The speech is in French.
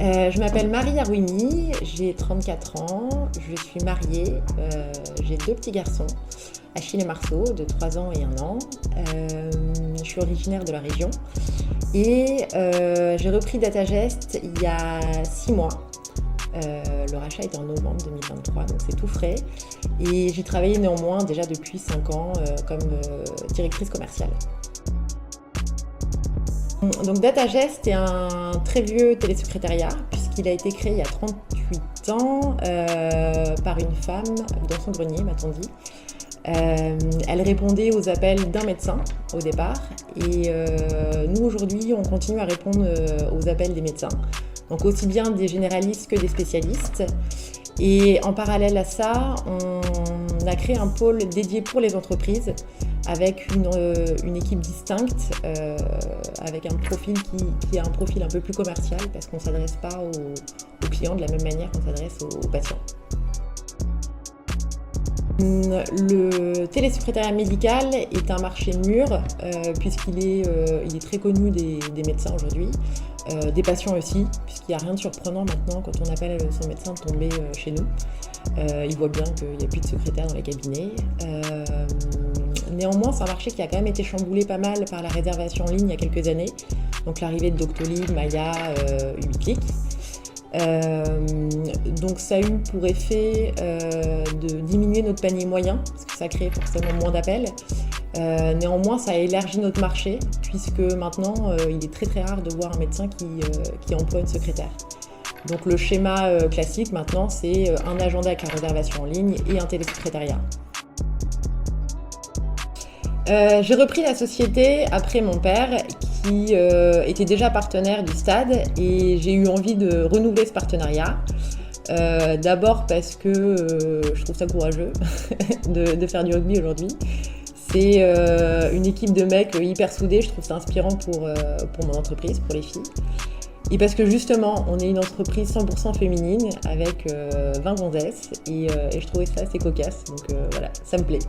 Je m'appelle Marie Arouini, j'ai 34 ans, je suis mariée, j'ai 2 petits garçons, Achille et Marceau, de 3 ans et 1 an. Je suis originaire de la région et j'ai repris DataGest il y a 6 mois. Le rachat est en novembre 2023, donc c'est tout frais. Et j'ai travaillé néanmoins déjà depuis 5 ans comme directrice commerciale. Donc DataGest est un très vieux télésecrétariat puisqu'il a été créé il y a 38 ans par une femme dans son grenier, m'a-t-on dit. Elle répondait aux appels d'un médecin au départ et nous aujourd'hui on continue à répondre aux appels des médecins, donc aussi bien des généralistes que des spécialistes. Et en parallèle à ça, on a créé un pôle dédié pour les entreprises avec une équipe distincte, avec un profil qui est un profil un peu plus commercial parce qu'on ne s'adresse pas aux clients de la même manière qu'on s'adresse aux patients. Le télésecrétariat médical est un marché mûr puisqu'il est très connu des médecins aujourd'hui, des patients aussi, puisqu'il n'y a rien de surprenant maintenant quand on appelle son médecin de tomber chez nous. Il voit bien qu'il n'y a plus de secrétaire dans les cabinets. Néanmoins, c'est un marché qui a quand même été chamboulé pas mal par la réservation en ligne il y a quelques années, donc l'arrivée de Doctolib, Maya, 8click. Donc ça a eu pour effet de diminuer notre panier moyen, parce que ça crée forcément moins d'appels. Néanmoins, ça a élargi notre marché, puisque maintenant, il est très très rare de voir un médecin qui emploie une secrétaire. Donc le schéma classique maintenant, c'est un agenda avec la réservation en ligne et un télésecrétariat. J'ai repris la société après mon père qui était déjà partenaire du stade et j'ai eu envie de renouveler ce partenariat. D'abord parce que je trouve ça courageux de faire du rugby aujourd'hui. C'est une équipe de mecs hyper soudés, je trouve ça inspirant pour mon entreprise, pour les filles. Et parce que justement, on est une entreprise 100% féminine avec 20 gonzesses et je trouvais ça assez cocasse, donc voilà, ça me plaît.